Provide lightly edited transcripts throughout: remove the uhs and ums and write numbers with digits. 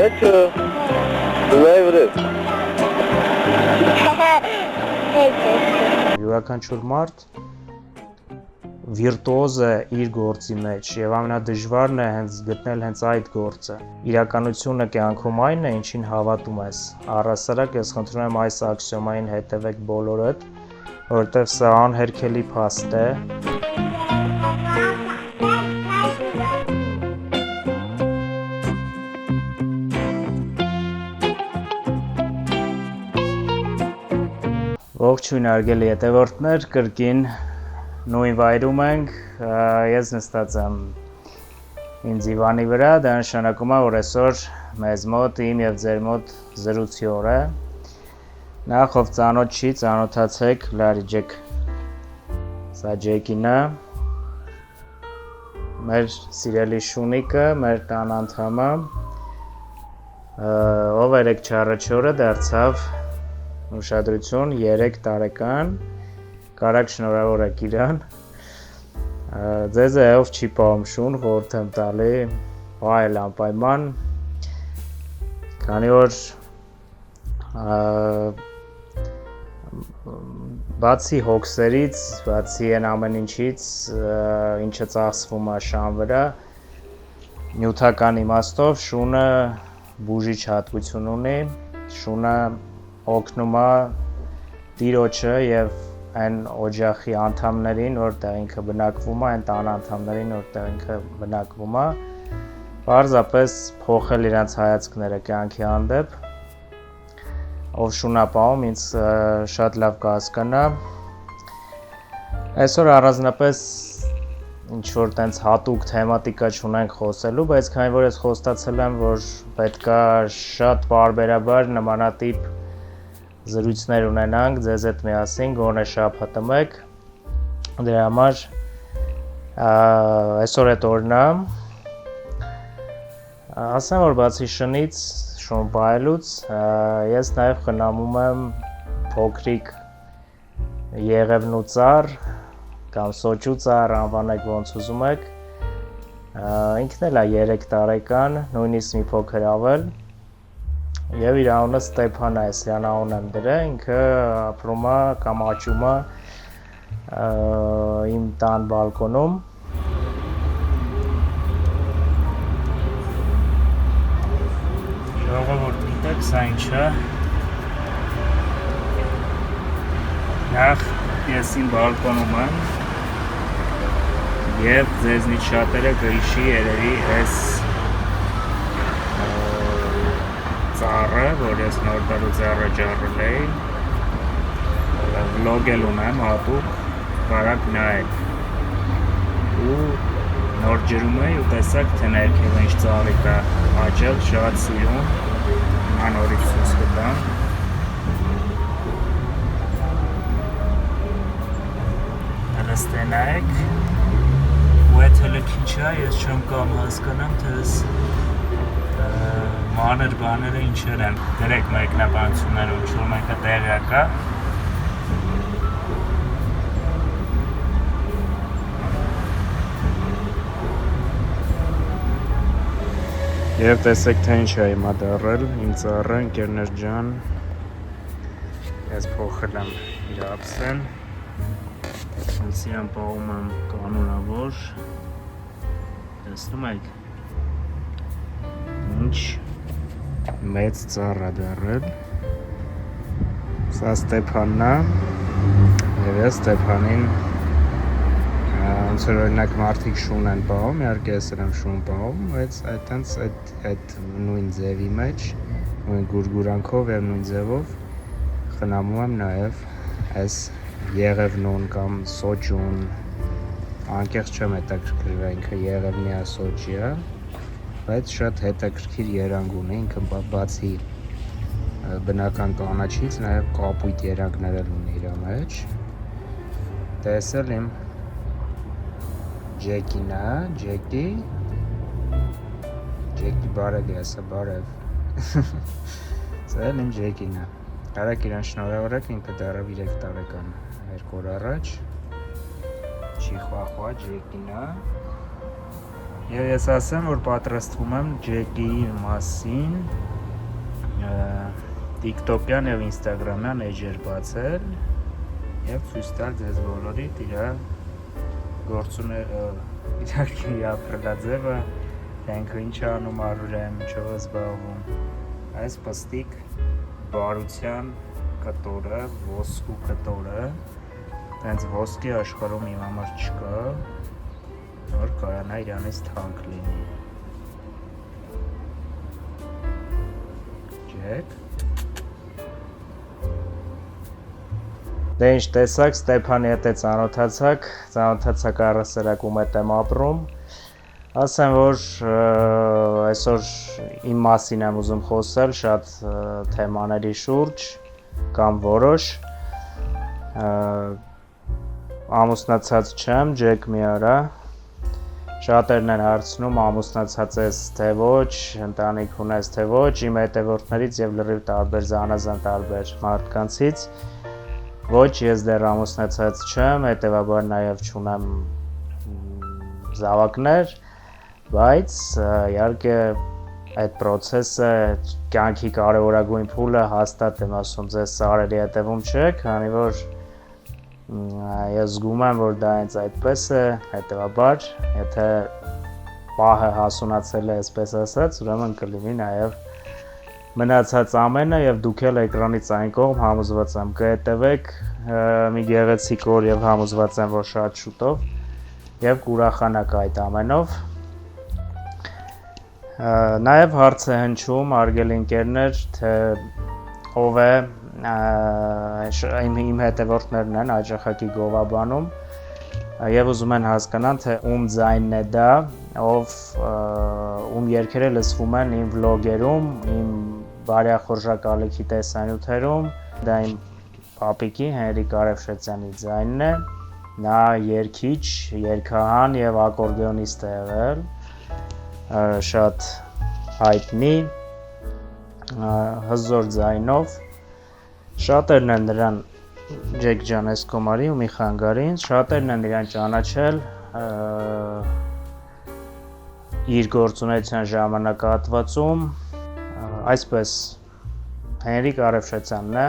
Մեջը լայվրև։ Յուրաքանչյուր մարդ վիրտուոզ է իր գործի մեջ եւ ամենադժվարն է գտնել հենց այդ գործը։ Իրականությունը կյանքում այն է, ինչին հավատում ես։ Առհասարակ ես խնդրում եմ այս աքսիոմային հետևեք բոլորդ, որովհետեւ սա անհերքելի փաստ է։ Ողջույն հարգելի հետևորդներ, կրկին նույն վայրում ենք, ես նստած եմ իմ դիվանի վրա, դա նշանակում է, որ այսօր մեզ մոտ, իմ եւ ձեր մոտ զրույցի օր է։ Նախ ով ծանոթ չի, ծանոթացեք, լարի Ջեք։ Սա Ջեկին է, մեր սիրելի Շունիկը, մեր տան անդամը, ով երեք չառաջորը դարձավ ուշադրություն 3 տարեկան, կարակ շնորհավորեք իրան, ձեզ ով չի պահում շուն, խորհուրդ եմ տալի, պահել անպայման, քանի որ բացի հոգսերից, բացի այն ամեն ինչից, ինչը ծախսվում է շան վրա, նյութական իմաստով շունը բուժիչ հատկություն ունի, շունը օգնում է տիրոջը եւ այն օջախի անդամներին, որտեղ ինքը բնակվում է, այն տան անդամներին, որտեղ ինքը բնակվում է, պարզապես փոխել իրենց հայացքները կյանքի հանդեպ, ով շուն է պահում, ինձ շատ լավ կհասկանա։ Այսօր առանձնապես ինչ-որ տենց հատուկ թեմատիկա չունենք խոսելու, բայց քանի որ ես խոստացել եմ, որ պետքա շատ պարբերաբար նմանատիպ զրույցներ ունենանք ձեզ հետ միասին, գոնե շաբաթը մեկ, դրա համար այսօր այդ օրն է, ասեմ, որ բացի շնից, շուն պահելուց, ես նաև խնամում եմ փոքրիկ եղևնու ծառ կամ սոճու ծառ, անվանեք ոնց ուզում եք, ինքն էլ է 3 տարեկան, նույնիսկ մի փոքր ավել, եւ իր անունը Ստեփան է, Սյան անուն եմ դրել, ինքը ապրում է կամ աճում է իմ տան բալկոնում։ Ժողովուրդ, գիտեք սա ինչ է։ Նախ ես իմ բալկոնում եմ եւ ձեզնից շատերը կհիշի երևի այս ծառը, որ ես նոր տարուց առաջ առել էի, վլոգել ունեմ հատուկ, կարակ նայեք, ու նոր ջրում էի ու տեսակ, թե ներքևը ինչ ծառիկ է աճել, շատ սիրում, նորից ցույց կտամ։ Հլստե նայեք, ու այդ հլը քիչ է, ես չեմ կամ հասկանամ, թե ես մանր բաները ինչեր են, դրեք մեկնաբանությունները, ինչ-որ մեկը տեղյակ է։ Եվ տեսեք, թե ինչ է հիմա դառել, իմ ծառը, ընկերներ ջան, ես փոխել եմ իր ափսեն, ինձիան պահում եմ կանոնավոր, տեսնում եք, ինչ մեծ ծառ է դառել, սա Ստեփանն է, եւ ես Ստեփանին ոնց որ օրինակ մարդիկ շուն են պահում, իհարկե ես եմ շուն պահում, բայց այդ նույն ձևի մեջ, նույն գուրգուրանքով եւ նույն ձևով խնամում եմ նաեւ այս եղևնուն կամ սոճուն, անկեղծ չեմ հետաքրքրվել, ինքը եղևնի է, սոճի է, բայց շատ հետաքրքիր երանգ ունի, ինքը բացի բնական կանաչից նաև կապույտ երանգներ ունի իր մեջ։ Տեսել իմ Ջեկին է, Ջեկի բարև եսը, բարև։ Սա իմ Ջեկին է։ Կարակ իրան շնորհավորեք, ինքը դեռև 3 տարեկան, 2 օր առաջ։ Չի խախվա Ջեկին է։ Եվ ես ասեմ, որ պատրաստվում եմ Ջեկի մասին TikTok-յան եւ Instagram-յան էջեր բացել եւ ցույց տալ ձեզ բոլորիդ իր գործունեությունը, իր ապրելաձևը, թե ինքը ինչ անում արուրեմ, ինչով է զբաղվում։ Այս պստիկ բարության կտորը, ոսկու կտորը, հենց ոսկի աշխարհում իմ համար չկա, որ կարանա իրանից թանկ լինի։ Ջեք։ Դե ինչ տեսակ, Ստեփանի հետ ծանոթացակ առասարակում հետ եմ ապրում։ Ասեմ, որ այսօր իմ մասին եմ ուզում խոսել շատ թեմաների շուրջ կամ որոշ ամուսնացած չեմ, Ջեք մի արա։ Շատերն են հարցնում ամուսնացած ես թե ոչ, ընտանիք ունես թե ոչ, իմ հետևորդներից եւ լրիվ տարբեր զանազան տարբեր մարդկանցից։ Ոչ, ես դեռ ամուսնացած չեմ, հետեւաբար նաեւ չունեմ զավակներ, բայց իհարկե այդ process-ը կյանքի կարևորագույն փուլը հաստատ եմ ասում ձեզ սարերի հետևում չեք, քանի որ ես զգում եմ, որ դա հենց այդպես է, հետեւաբար, եթե պահը հասունացել է, այսպես ասած, ուրեմն կլինի նաեւ մնացած ամենը եւ դուք էլ էկրանից այն կողմ համոզված եմ կհետևեք մի գեղեցիկ օր եւ համոզված եմ, որ շատ շուտով եւ կուրախանաք այդ ամենով։ Նաեւ հարց է հնչում արգելի ընկերներ, թե ով է իմ հետևորդներն են Աճախակի գովաբանում եւ ուզում են հասկանան, թե ում ձայնն է դա, ով ում երգերը լսվում են իմ վլոգերում, իմ բարյախորժակ ալիքի տեսանյութերում, դա իմ պապիկի Հենրիկ Արևշեցյանի ձայնն է, նա երգիչ, երգահան եւ ակորդեոնիստ է եղել, շատ հայտնի, հզոր ձայնով, շատերն են նրան Ջեք ջան ես կոմարի ու մի խանգարին, շատերն են իրան ճանաչել իր գործունեության ժամանակահատվածում, այսպես Հենրիկ Արևշեցյանն է։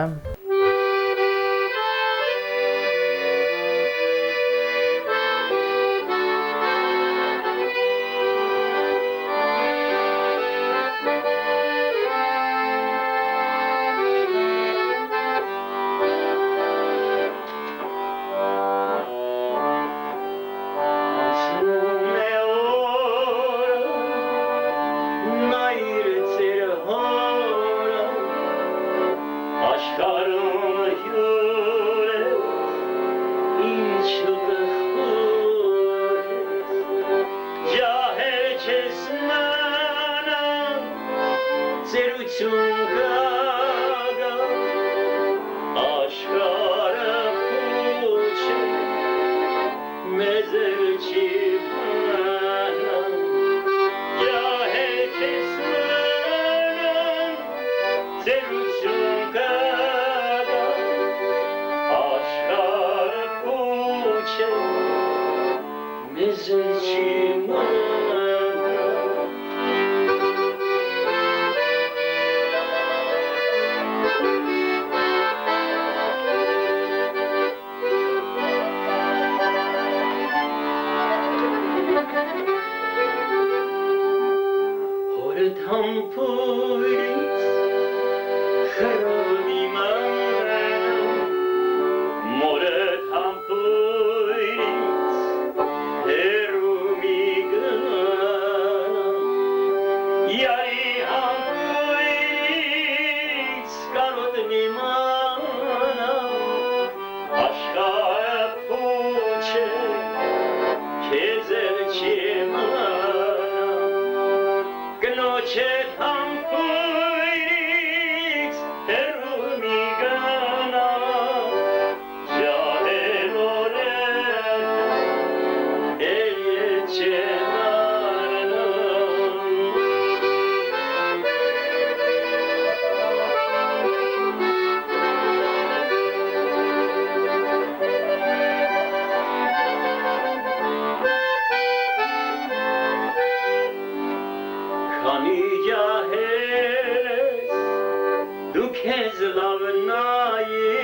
քեզ լավ նայի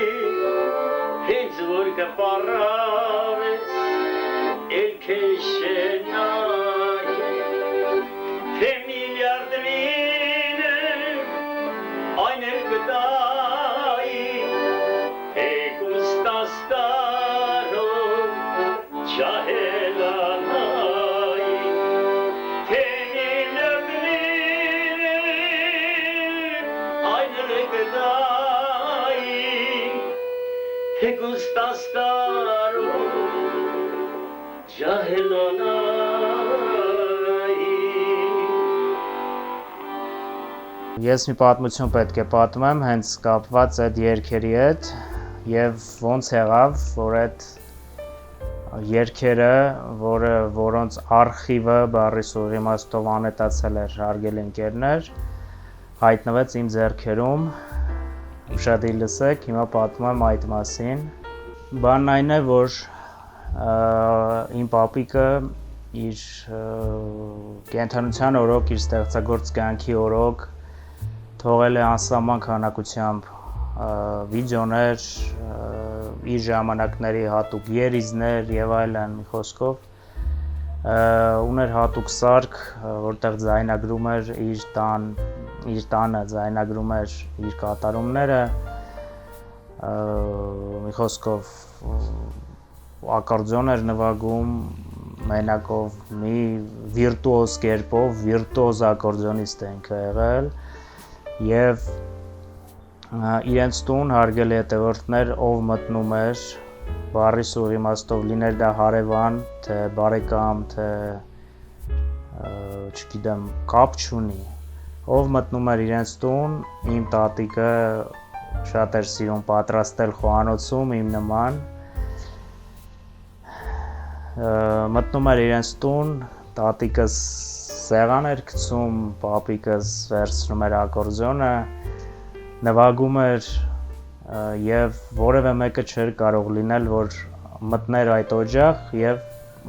հենց որ կպարավես էլ քեզ շենայի թե միլիարդ լինեմ այն էլ կտայի թե կուստաս տարով չահելանայի թե միլիարդ լինեմ այն էլ կտայի թե կուստաս տարով չահելանայի Ես մի պատմություն պետք է պատմեմ հենց կապված այդ երգերի հետ եւ ոնց եղավ, որ այդ երգերը, որոնց արխիվը բառի սուր իմաստով անետացել էր հարգելի ընկերներ, հայտնվեց իմ ձեռքերում։ Ուշադիր լսեք, հիմա պատմում եմ այդ մասին։ Բանն այն է, որ իմ պապիկը իր կենդանության օրոք, իր ստեղծագործ կյանքի օրոք թողել է անսահման քանակությամբ վիդեոներ, իր ժամանակների հատուկ երիզներ եւ այլն, մի խոսքով ուներ հատուկ սարք, որտեղ ձայնագրում էր իր տանը ձայնագրում էր իր կատարումները, մի խոսքով ակորդեոն էր նվագում մենակով, մի վիրտուոզ կերպով, վիրտուոզ ակորդեոնիստ է ինքը եղել եւ իրենց տուն հարգելի հետևորդներ, ով մտնում էր բառի սուր իմաստով, լիներ դա հարևան, թե բարեկամ, թե չգիտեմ, կապ չունի, ով մտնում էր իրենց տուն, իմ տատիկը շատ էր սիրում պատրաստել խոհանոցում իմ նման, մտնում էր իրենց տուն, տատիկս սեղան էր գցում, պապիկս վերցնում էր ակորդեոնը, նվագում էր եւ որևէ մեկը չէր կարող լինել, որ մտներ այդ օջախ եւ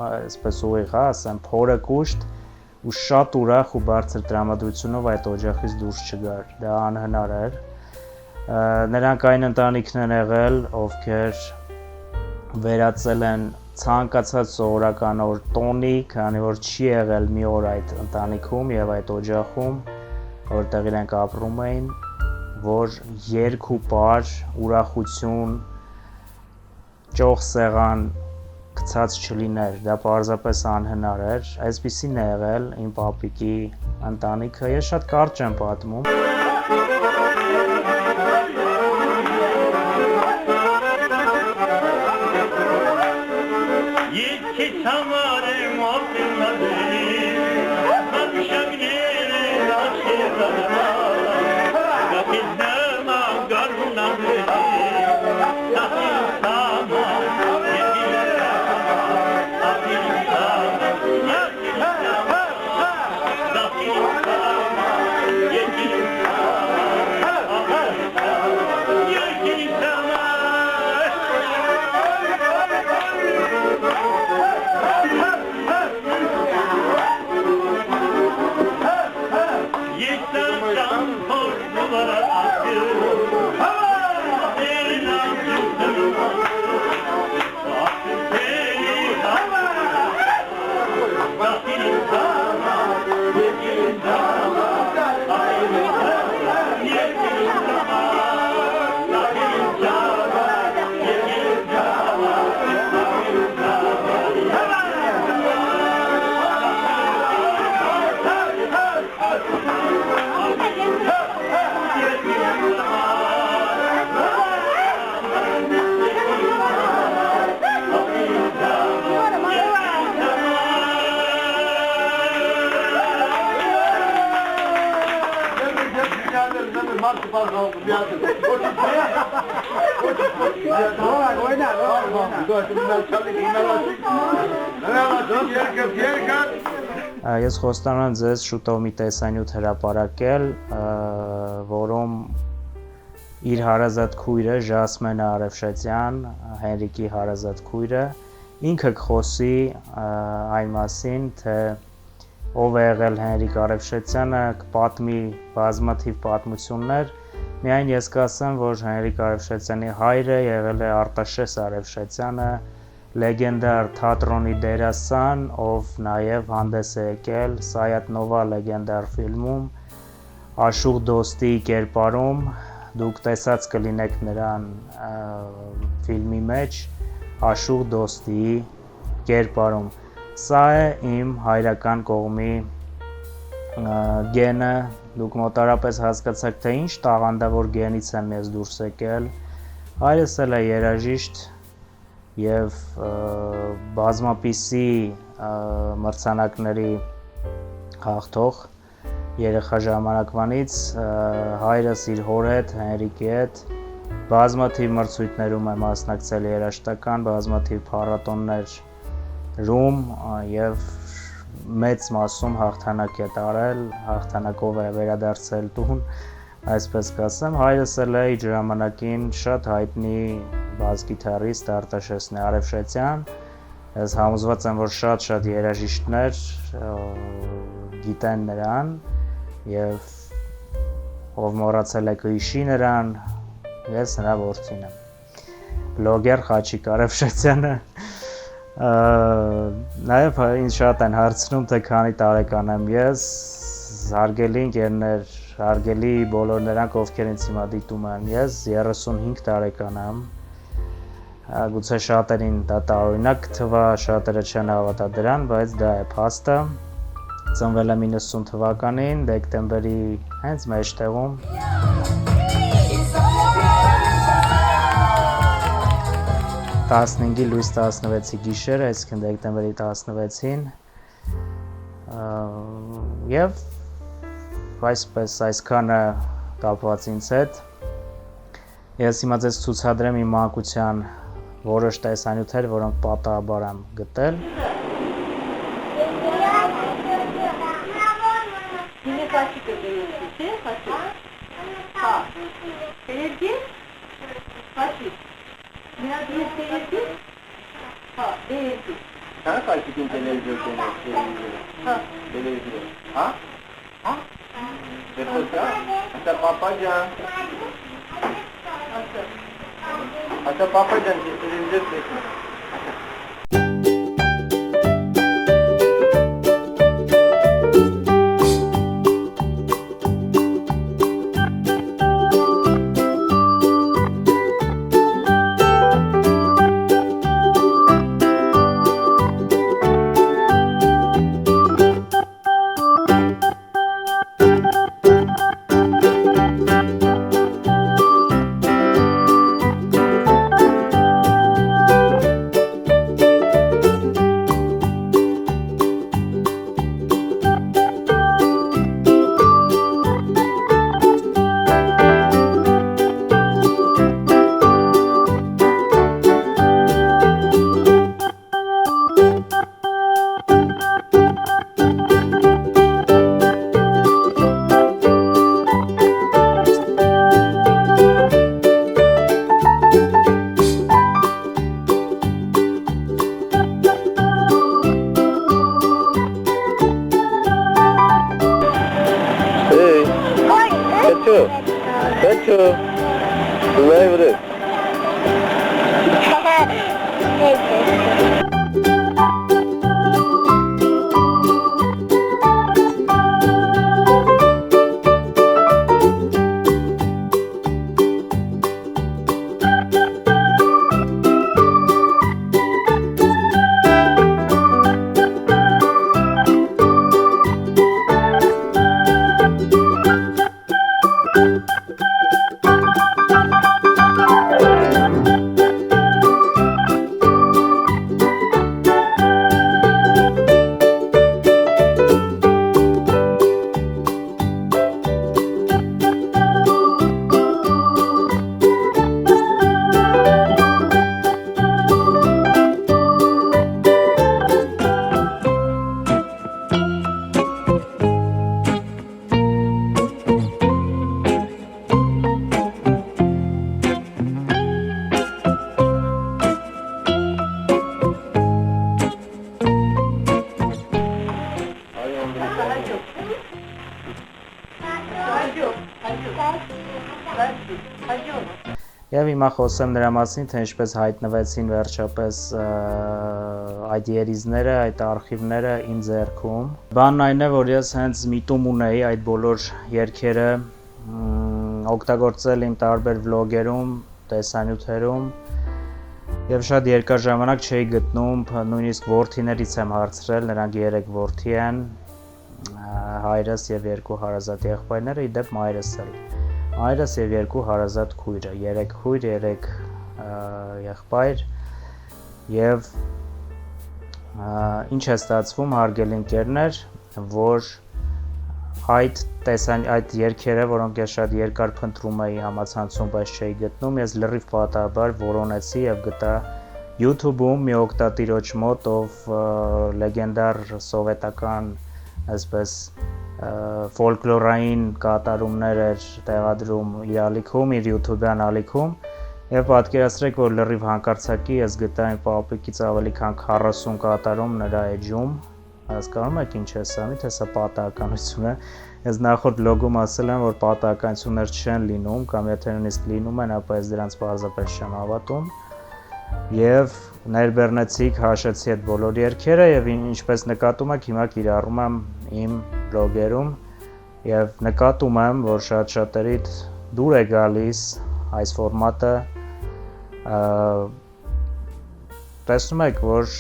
այսպես ուղիղ, ասեմ, փորը կուշտ ու շատ ուրախ ու բարձր տրամադրությունով այդ օջախից դուրս չգար, դա անհնար էր։ Նրանք այն ընտանիքն են եղել, ովքեր վերածել են ցանկացած սովորական օր տոնի, քանի որ չի եղել մի օր այդ ընտանիքում եւ այդ օջախում, որտեղ իրենք ապրում էին, որ երգ ու պար, ուրախություն, ճոխ սեղան գցած չլիներ, դա պարզապես անհնար էր, այսպիսին է եղել իմ պապիկի ընտանիքը, ես շատ կարճ եմ պատմում։ Ես խոստանում եմ ձեզ շուտով մի տեսանյութ հրապարակել, որում իր հարազատ քույրը Ժասմենը Արևշեցյան, Հենրիկի հարազատ քույրը, ինքը կխոսի այն մասին, թե ով է եղել Հենրիկ Արևշեցյանը, կպատմի բազմաթիվ պատմություններ Միայն ես կասեմ, որ Հենրիկ Արևշեցյանի հայրը եղել է Արտաշես Արևշեցյանը, լեգենդար թատրոնի դերասան, ով նաև հանդես է եկել Սայաթ-Նովա լեգենդար ֆիլմում, Աշուղ Դոստի կերպարում, դուք տեսած կլինեք նրան ֆիլմի մեջ, Աշուղ Դոստի կերպարում։ Սա է իմ հայրական կողմի գենը, դուք մոտարապես հասկացաք, թե ինչ տաղանդավոր գենից եմ ես դուրս եկել։ Հայրս էլ է երաժիշտ և բազմապիսի մրցանակների հաղթող երեխա ժամանակվանից, հայրս իր հոր հետ, Հենրիկի հետ, բազմաթիվ մրցույթներում է մասնակցել երաժշտական, բազմաթիվ փառատոներում և մեծ մասում հաղթանակ է տարել, հաղթանակով է վերադարձել տուն, այսպես կասեմ, հայրս էլ է իր ժամանակին շատ հայտնի բաս-գիտարիստ Արտաշեսն Արևշեցյան, ես համոզված եմ, որ շատ երաժիշտներ գիտեն նրան և ով մոռացել է կհիշի նրան, ես նրա որդին եմ, բլոգեր Խաչիկ Արևշեցյանը, նաև ինձ շատ են հարցնում, թե քանի տարեկան եմ ես, հարգելի ընկերներ, հարգելի բոլոր նրանք, ովքեր ինձ հիմա դիտում են, ես 35 տարեկան եմ, գուցե շատերին դա տարօրինակ թվա, շատերը չեն հավատա դրան, բայց դա է փաստը, ծնվել եմ 90 թվականին, դեկտեմբերի հենց մեջտեղում, 15-ի լույս 16-ի գիշերը, այսինքն դեկտեմբերի 16-ին և այսքանը կապված ինձ հետ, ես հիմա ձեզ ցուցադրեմ իմ մանկության որոշ տեսանյութեր, որոնք պատահաբար եմ գտել։ Kaçıkın televizyon ha? Ha? देखो क्या? अच्छा पापा जान अच्छा पापा जान टेलीविजन देखो Kaço. Kızay bırak. Եվ հիմա խոսեմ նրա մասին, թե ինչպես հայտնվեցին վերջապես այդ երիզները, այդ արխիվները իմ ձեռքում։ Բանն այն է, որ ես հենց միտում ունեի այդ բոլոր երգերը օգտագործել իմ տարբեր վլոգերում, տեսանյութերում եւ շատ երկար ժամանակ չէի գտնում, նույնիսկ որդիներից եմ հարցրել, նրանք 3 որդի են, հայրս եւ 2 հարազատ եղբայրները, ի դեպ մայրս էլ։ Հայրս եւ 2 հարազատ քույրը, 3 քույր, 3 եղբայր եւ ինչ է ստացվում, հարգելի ընկերներ, որ այդ երգերը, որոնք ես շատ երկար փնտրում էի համացանցում, բայց չէի գտնում, ես լրիվ պատահաբար որոնեցի եւ գտա YouTube-ում մի օգտատիրոջ մոտ, ով լեգենդար սովետական, այսպես ֆոլկլորային կատարումներ էր տեղադրում իր ալիքում, իր YouTube-յան ալիքում եւ պատկերացրեք, որ լրիվ հանկարծակի ես գտա իմ պապիկից ավելի քան 40 կատարում նրա էջում, հասկանում եք ինչ է սա, միթե սա պատահականություն է։ Ես նախորդ վլոգում ասել եմ, որ պատահականություններ չեն լինում, կամ եթե նույնիսկ լինում են, ապա ես դրանց պարզապես չեմ հավատում։ Եվ ներբեռնեցիք, հաշեցի այդ բոլոր երգերը եւ ինչպես նկատում եք, հիմա կիրառում եմ իմ վլոգերում եւ նկատում եմ, որ շատ-շատերիդ դուր է գալիս այս ֆորմատը։ Տեսնում եք, որ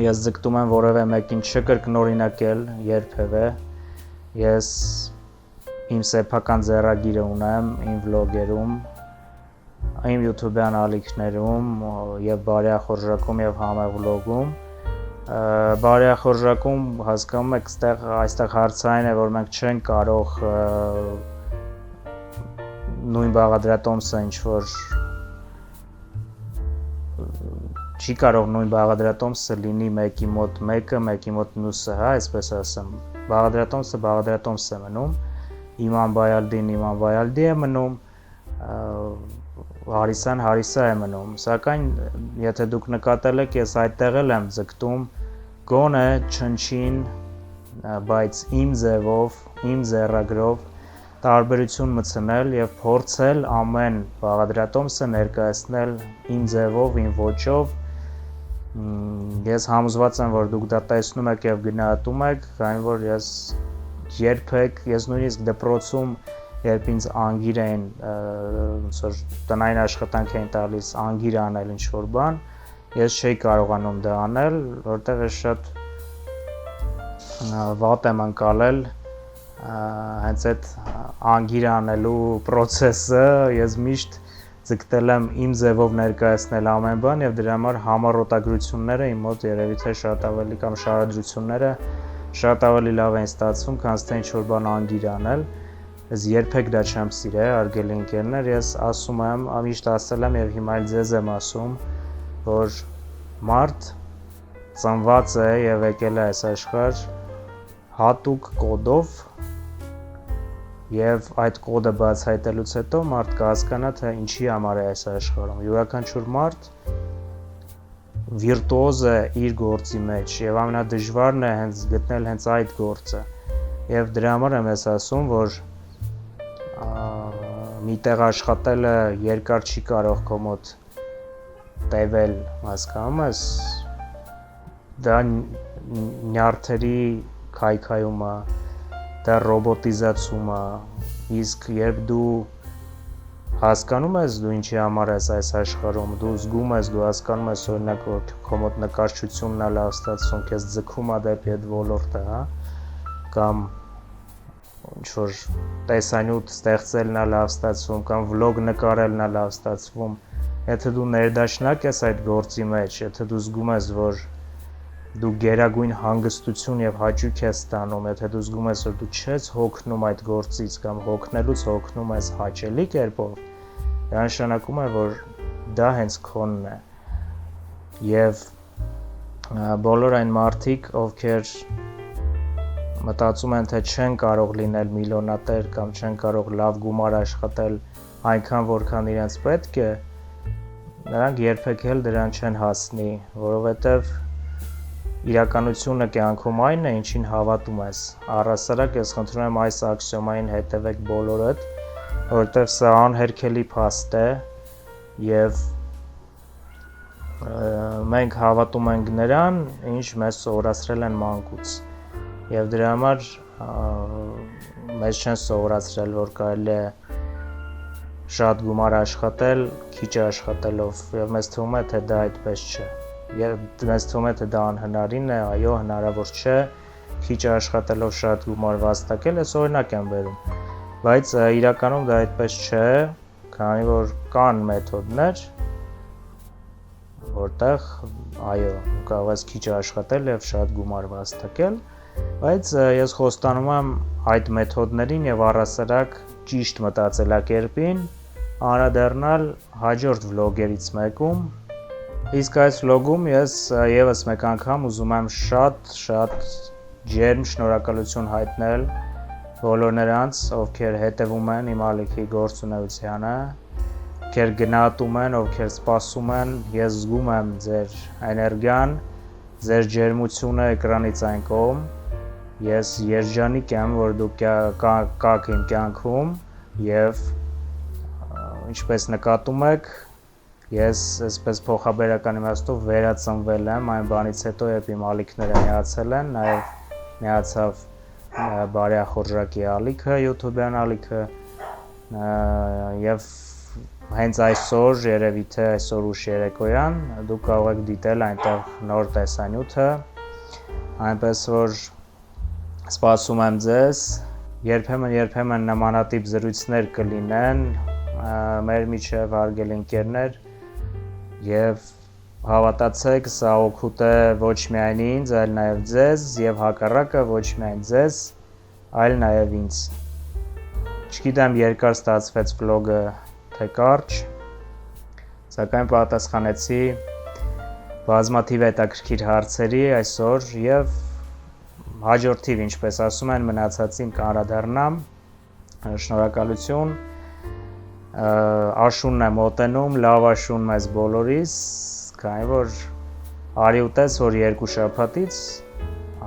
ես ձգտում եմ որևէ մեկին չկրկնօրինակել երբևէ։ Ես իմ սեփական ձեռագիրը ունեմ իմ վլոգերում, իմ YouTube-յան ալիքներում եւ բարեախորժակում եւ համավլոգում։ Բարեախորժակում հասկանում եք, այստեղ հարցը այն է, որ մենք չենք կարող նույն բաղադրատոմսը ինչ որ չի կարող նույն բաղադրատոմսը լինի մեկի մոտ մեկը, մեկի մոտ մյուսը, հա, այսպես ասեմ։ Բաղադրատոմս է մնում, Իման Բայալդին է մնում, Հարիսան Հարիսա է մնում, սակայն եթե դուք նկատել եք, ես այդտեղ էլ եմ ձգտում գոնե չնչին, բայց իմ ձևով, իմ ձեռագրով տարբերություն մտցնել եւ փորձել ամեն բաղադրատոմսը ներկայացնել իմ ձևով, իմ ոճով։ Ես համոզված եմ, որ դուք դա տեսնում եք եւ գնահատում եք, քանի որ ես նույնիսկ դպրոցում երբ ինձ անգիր էին ոնց որ տնային աշխատանք էին տալիս անգիր անել ինչ-որ բան, ես չէի կարողանում դա անել, որտեղ ես շատ վատ եմ անցալել հենց այդ անգիր անելու process-ը, ես միշտ ձգտել եմ իմ ձևով ներկայացնել ամեն բան եւ դրա համար համառոտագրությունները իմ մոտ երևի թե շատ ավելի կամ շարադրությունները շատ ավելի լավ են ստացվում, քան թե ինչ-որ բան անգիր անել։ Ես երբեք դա չեմ սիրել, հարգելի ընկերներ, ես ասում եմ, միշտ ասել եմ եւ հիմա էլ ձեզ եմ ասում, որ մարդ ծնված է եւ եկել է այս աշխարհ հատուկ կոդով եւ այդ կոդը բացահայտելուց հետո մարդ կհասկանա, թե ինչի համար է այս աշխարհում։ Յուրաքանչյուր մարդ վիրտուոզ է իր գործի մեջ եւ ամենադժվարն է հենց գտնել հենց այդ գործը։ Եվ դրա համար եմ ես ասում, որ միտեղ աշխատելը երկար չի կարող քո մոտ տևել, հասկանում ես, դա նյարդերի քայքայումը, դա ռոբոտիզացումը, իսկ երբ դու հասկանում ես դու ինչի համար ես այս աշխարհում, դու զգում ես, դու հասկանում ես օրինակ որ քո մոտ նկարչությունն է լավ ստացվում, քեզ ձգում է դեպի այդ ոլորտը, հա, կամ ինչ որ տեսանյութ ստեղծելն է լավ ստացվում, կամ վլոգ նկարելն է լավ ստացվում, եթե դու ներդաշնակ ես այդ գործի մեջ, եթե դու զգում ես, որ դու գերագույն հանգստություն եւ հաճույք ես ստանում, եթե դու զգում ես, որ դու չես հոգնում այդ գործից կամ հոգնելուց հոգնում ես հաճելի կերպով, դա նշանակում է, որ դա հենց քոնն է։ Եվ բոլոր այն մարդիկ, ովքեր մտածում են, թե չեն կարող լինել միլիոնատեր կամ չեն կարող լավ գումար աշխատել այնքան, որքան իրենց պետք է, նրանք երբեք էլ դրան չեն հասնի, որովհետև իրականությունը կյանքում այն է, ինչին հավատում ես։ Առհասարակ ես խնդրում եմ այս աքսիոմային հետևեք բոլորդ, որովհետև սա անհերքելի փաստ է եւ մենք հավատում ենք նրան, ինչ մեզ սովորացրել են մանկուց։ Եվ դրա համար մեզ չեն սովորացրել, որ կարելի է շատ գումար աշխատել, քիչ աշխատելով, եւ մեզ թվում է, թե դա այդպես չէ։ Եվ մեզ թվում է, թե դա անհնարին է, այո, հնարավոր չէ, քիչ աշխատելով շատ գումար վաստակել, ես օրինակ եմ բերում։ Բայց իրականում դա այդպես չէ, քանի որ կան մեթոդներ, որտեղ այո, կարող ես քիչ աշխատել եւ շատ գումար վաստակել, բայց ես խոստանում եմ այդ մեթոդներին եւ առհասարակ ճիշտ մտածելակերպին անդրադառնալ հաջորդ վլոգերից մեկում։ Իսկ այս վլոգում ես եւս մեկ անգամ ուզում եմ շատ ջերմ շնորհակալություն հայտնել բոլոր նրանց, ովքեր հետևում են իմ ալիքի գործունեությանը, ովքեր գնահատում են, ովքեր սպասում են, ես զգում եմ ձեր էներգիան, ձեր ջերմությունը էկրանից այն կողմ, ես երջանիկ եմ, որ դուք կաք իմ կյանքում եւ ինչպես նկատում եք, ես այսպես փոխաբերական իմաստով վերածնվել եմ այն բանից հետո, երբ իմ ալիքները միացել են, նաեւ միացավ բարեախորժակի ալիքը, YouTube-յան ալիքը եւ հենց այսօր, երևի թե այսօր ուշ երեկոյան, դուք կարող եք դիտել այնտեղ նոր տեսանյութը, այնպես որ սպասում եմ ձեզ, երբեմն նմանատիպ զրույցներ կլինեն մեր միջև հարգելի ընկերներ եւ հավատացեք, սա օգուտ է ոչ միայն ինձ, այլ նաեւ ձեզ եւ հակառակը ոչ միայն ձեզ, այլ նաեւ ինձ։ Չգիտեմ երկար ստացվեց վլոգը թե կարճ, սակայն պատասխանեցի բազմաթիվ հետաքրքիր հարցերի այսօր եւ հաջորդիվ, ինչպես ասում են, մնացածին կանդրադառնամ։ Շնորհակալություն։ Աշունն է մոտենում, լավ աշուն մեզ բոլորիս, քանի որ արի ուտես, որ 2 շաբաթից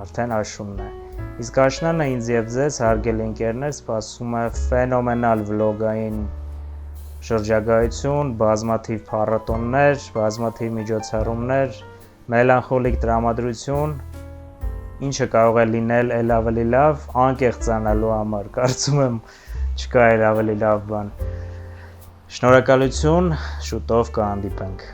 արդեն աշունն է։ Իսկ աշնանը ինձ եւ ձեզ, հարգելի ընկերներ, սպասում է ֆենոմենալ վլոգային շրջագայություն, բազմաթիվ փառատոններ, բազմաթիվ միջոցառումներ, մելանխոլիկ տրամադրություն, ինչը կարող է լինել ել ավելի լավ, անկեղծանալու համար, կարծում եմ չկա էլ ավելի լավ բան։ Շնորհակալություն, շուտով կհանդիպենք։